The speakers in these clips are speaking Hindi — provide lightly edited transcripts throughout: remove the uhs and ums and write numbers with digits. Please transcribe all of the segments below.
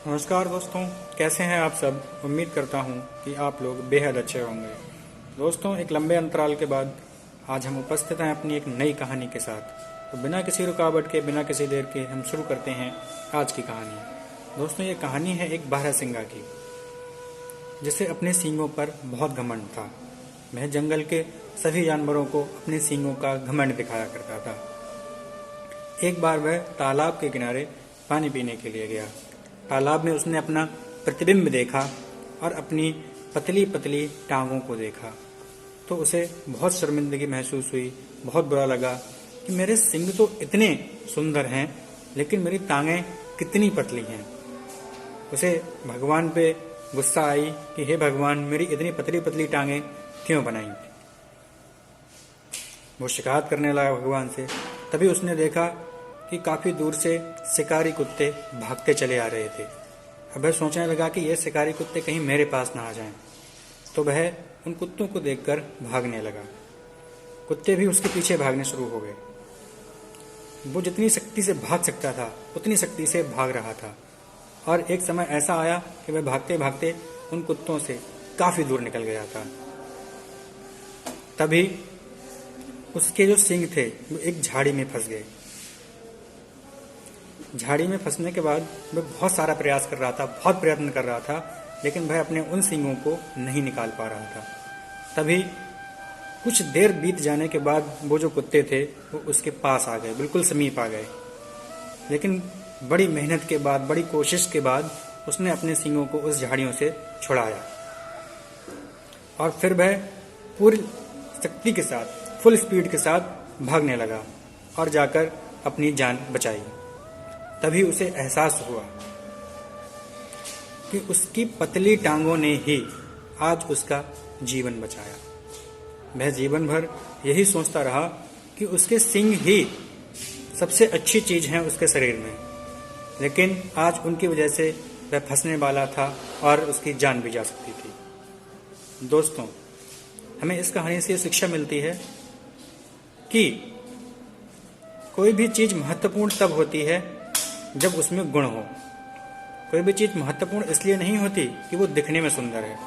नमस्कार दोस्तों, कैसे हैं आप सब। उम्मीद करता हूं कि आप लोग बेहद अच्छे होंगे। दोस्तों, एक लंबे अंतराल के बाद आज हम उपस्थित हैं अपनी एक नई कहानी के साथ। तो बिना किसी रुकावट के, बिना किसी देर के हम शुरू करते हैं आज की कहानी। दोस्तों, ये कहानी है एक बारहसिंगा की, जिसे अपने सींगों पर बहुत घमंड था। वह जंगल के सभी जानवरों को अपने सींगों का घमंड दिखाया करता था। एक बार वह तालाब के किनारे पानी पीने के लिए गया। तालाब में उसने अपना प्रतिबिंब देखा और अपनी पतली पतली टांगों को देखा, तो उसे बहुत शर्मिंदगी महसूस हुई। बहुत बुरा लगा कि मेरे सींग तो इतने सुंदर हैं, लेकिन मेरी टांगें कितनी पतली हैं। उसे भगवान पे गुस्सा आई कि हे भगवान, मेरी इतनी पतली पतली टांगें क्यों बनाई। वो शिकायत करने लगा भगवान से। तभी उसने देखा कि काफी दूर से शिकारी कुत्ते भागते चले आ रहे थे। अब वह सोचने लगा कि ये शिकारी कुत्ते कहीं मेरे पास ना आ जाएं। तो वह उन कुत्तों को देखकर भागने लगा। कुत्ते भी उसके पीछे भागने शुरू हो गए। वो जितनी शक्ति से भाग सकता था उतनी शक्ति से भाग रहा था, और एक समय ऐसा आया कि वह भागते भागते उन कुत्तों से काफी दूर निकल गया था। तभी उसके जो सींग थे वो एक झाड़ी में फंस गए। झाड़ी में फंसने के बाद वह बहुत सारा प्रयास कर रहा था, बहुत प्रयत्न कर रहा था, लेकिन वह अपने उन सींगों को नहीं निकाल पा रहा था। तभी कुछ देर बीत जाने के बाद वो जो कुत्ते थे वो उसके पास आ गए, बिल्कुल समीप आ गए। लेकिन बड़ी मेहनत के बाद, बड़ी कोशिश के बाद उसने अपने सींगों को उस झाड़ियों से छुड़ाया, और फिर वह पूरी शक्ति के साथ, फुल स्पीड के साथ भागने लगा और जाकर अपनी जान बचाई। तभी उसे एहसास हुआ कि उसकी पतली टांगों ने ही आज उसका जीवन बचाया। वह जीवन भर यही सोचता रहा कि उसके सींग ही सबसे अच्छी चीज है उसके शरीर में, लेकिन आज उनकी वजह से वह फंसने वाला था और उसकी जान भी जा सकती थी। दोस्तों, हमें इस कहानी से शिक्षा मिलती है कि कोई भी चीज महत्वपूर्ण तब होती है जब उसमें गुण हो। कोई भी चीज महत्वपूर्ण इसलिए नहीं होती कि वो दिखने में सुंदर है।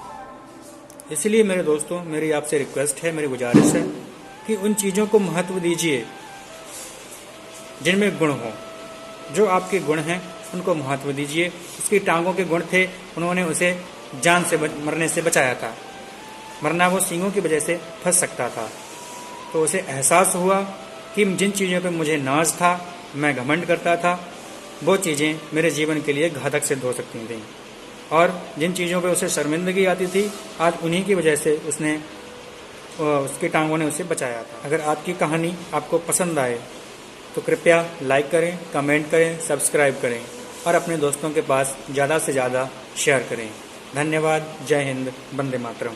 इसलिए मेरे दोस्तों, मेरी आपसे रिक्वेस्ट है, मेरी गुजारिश है कि उन चीजों को महत्व दीजिए जिनमें गुण हो। जो आपके गुण हैं उनको महत्व दीजिए। उसकी टांगों के गुण थे, उन्होंने उसे जान से मरने से बचाया था, वरना वो सींगों की वजह से फंस सकता था। तो उसे एहसास हुआ कि जिन चीज़ों पे मुझे नाज था, मैं घमंड करता था, वो चीज़ें मेरे जीवन के लिए घातक सिद्ध हो सकती थीं। और जिन चीज़ों पे उसे शर्मिंदगी आती थी, आज उन्हीं की वजह से उसकी टांगों ने उसे बचाया था। अगर आज की कहानी आपको पसंद आए तो कृपया लाइक करें, कमेंट करें, सब्सक्राइब करें और अपने दोस्तों के पास ज़्यादा से ज़्यादा शेयर करें। धन्यवाद। जय हिंद। वंदे मातरम।